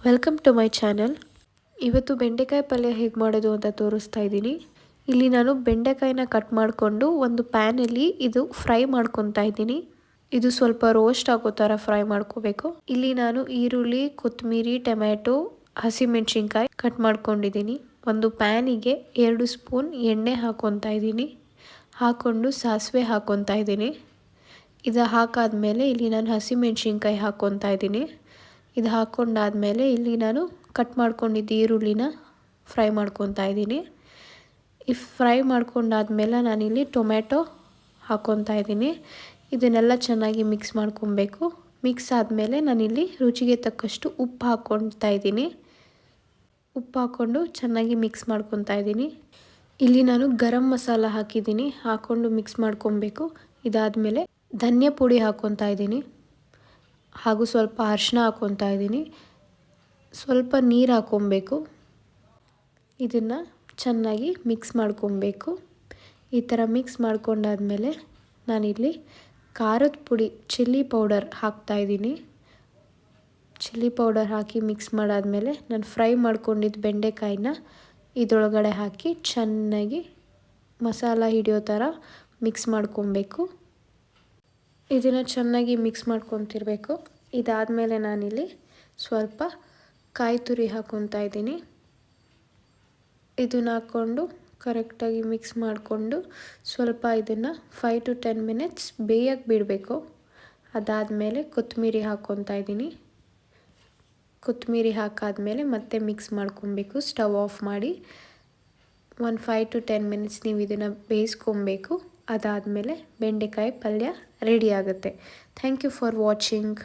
Welcome to my channel. ಇವತ್ತು ಬೆಂಡೆಕಾಯಿ ಪಲ್ಯ ಹೇಗೆ ಮಾಡೋದು ಅಂತ ತೋರಿಸ್ತಾ ಇದ್ದೀನಿ. ಇಲ್ಲಿ ನಾನು ಬೆಂಡೆಕಾಯಿನ ಕಟ್ ಮಾಡಿಕೊಂಡು ಒಂದು ಪ್ಯಾನಲ್ಲಿ ಇದು ಫ್ರೈ ಮಾಡ್ಕೊತಾ ಇದ್ದೀನಿ. ಇದು ಸ್ವಲ್ಪ ರೋಸ್ಟ್ ಆಗೋ ಥರ ಫ್ರೈ ಮಾಡ್ಕೋಬೇಕು. ಇಲ್ಲಿ ನಾನು ಈರುಳ್ಳಿ, ಕೊತ್ತಂಬರಿ, ಟೊಮ್ಯಾಟೊ, ಹಸಿಮೆಣಸಿನ್ಕಾಯಿ ಕಟ್ ಮಾಡ್ಕೊಂಡಿದ್ದೀನಿ. ಒಂದು ಪ್ಯಾನಿಗೆ 2 ಸ್ಪೂನ್ ಎಣ್ಣೆ ಹಾಕ್ಕೊತಾ ಇದ್ದೀನಿ. ಹಾಕ್ಕೊಂಡು ಸಾಸಿವೆ ಹಾಕ್ಕೊತಾ ಇದ್ದೀನಿ. ಇದು ಹಾಕಾದ್ಮೇಲೆ ಇಲ್ಲಿ ನಾನು ಹಸಿಮೆಣಸಿನ್ಕಾಯಿ ಹಾಕ್ಕೊತಾ ಇದ್ದೀನಿ. ಇದು ಹಾಕ್ಕೊಂಡಾದ್ಮೇಲೆ ಇಲ್ಲಿ ನಾನು ಕಟ್ ಮಾಡ್ಕೊಂಡಿದ್ದ ಈರುಳ್ಳಿನ ಫ್ರೈ ಮಾಡ್ಕೊತಾ ಇದ್ದೀನಿ. ಈ ಫ್ರೈ ಮಾಡ್ಕೊಂಡಾದ್ಮೇಲೆ ನಾನಿಲ್ಲಿ ಟೊಮ್ಯಾಟೊ ಹಾಕ್ಕೊತಾ ಇದ್ದೀನಿ. ಇದನ್ನೆಲ್ಲ ಚೆನ್ನಾಗಿ ಮಿಕ್ಸ್ ಮಾಡ್ಕೊಬೇಕು. ಮಿಕ್ಸ್ ಆದಮೇಲೆ ನಾನಿಲ್ಲಿ ರುಚಿಗೆ ತಕ್ಕಷ್ಟು ಉಪ್ಪು ಹಾಕ್ಕೊತಾ ಇದ್ದೀನಿ. ಉಪ್ಪು ಹಾಕ್ಕೊಂಡು ಚೆನ್ನಾಗಿ ಮಿಕ್ಸ್ ಮಾಡ್ಕೊತಾ ಇದ್ದೀನಿ. ಇಲ್ಲಿ ನಾನು ಗರಂ ಮಸಾಲ ಹಾಕಿದ್ದೀನಿ, ಹಾಕ್ಕೊಂಡು ಮಿಕ್ಸ್ ಮಾಡ್ಕೊಬೇಕು. ಇದಾದಮೇಲೆ ಧನಿಯಾ ಪುಡಿ ಹಾಕ್ಕೊತಾ ಇದ್ದೀನಿ, ಹಾಗೂ ಸ್ವಲ್ಪ ಅರಿಶಿನ ಹಾಕ್ಕೊತಾ ಇದ್ದೀನಿ. ಸ್ವಲ್ಪ ನೀರು ಹಾಕ್ಕೊಬೇಕು. ಇದನ್ನು ಚೆನ್ನಾಗಿ ಮಿಕ್ಸ್ ಮಾಡ್ಕೊಬೇಕು. ಈ ಥರ ಮಿಕ್ಸ್ ಮಾಡ್ಕೊಂಡಾದ್ಮೇಲೆ ನಾನಿಲ್ಲಿ ಖಾರದ ಪುಡಿ ಚಿಲ್ಲಿ ಪೌಡರ್ ಹಾಕ್ತಾಯಿದ್ದೀನಿ. ಚಿಲ್ಲಿ ಪೌಡರ್ ಹಾಕಿ ಮಿಕ್ಸ್ ಮಾಡಾದ್ಮೇಲೆ ನಾನು ಫ್ರೈ ಮಾಡ್ಕೊಂಡಿದ್ದ ಬೆಂಡೆಕಾಯಿನ ಇದರೊಳಗಡೆ ಹಾಕಿ ಚೆನ್ನಾಗಿ ಮಸಾಲ ಹಿಡಿಯೋ ಥರ ಮಿಕ್ಸ್ ಮಾಡ್ಕೊಬೇಕು. ಇದನ್ನು ಚೆನ್ನಾಗಿ ಮಿಕ್ಸ್ ಮಾಡ್ಕೊತಿರ್ಬೇಕು. ಇದಾದಮೇಲೆ ನಾನಿಲ್ಲಿ ಸ್ವಲ್ಪ ಕಾಯಿ ತುರಿ ಹಾಕ್ಕೊತಾ ಇದ್ದೀನಿ. ಇದನ್ನು ಹಾಕ್ಕೊಂಡು ಕರೆಕ್ಟಾಗಿ ಮಿಕ್ಸ್ ಮಾಡಿಕೊಂಡು ಸ್ವಲ್ಪ ಇದನ್ನು 5 to 10 ಮಿನಿಟ್ಸ್ ಬೇಯಕ್ಕೆ ಬಿಡಬೇಕು. ಅದಾದಮೇಲೆ ಕೊತ್ತಂಬರಿ ಹಾಕ್ಕೊತಾ ಇದ್ದೀನಿ. ಕೊತ್ತಂಬರಿ ಹಾಕಾದ್ಮೇಲೆ ಮತ್ತೆ ಮಿಕ್ಸ್ ಮಾಡ್ಕೊಬೇಕು. ಸ್ಟವ್ ಆಫ್ ಮಾಡಿ 5 to 10 ಮಿನಿಟ್ಸ್ ನೀವು ಇದನ್ನು ಬೇಯಿಸ್ಕೊಬೇಕು. ಅದಾದಮೇಲೆ ಬೆಂಡೆಕಾಯಿ ಪಲ್ಯ ರೆಡಿ ಆಗುತ್ತೆ. Thank you for watching.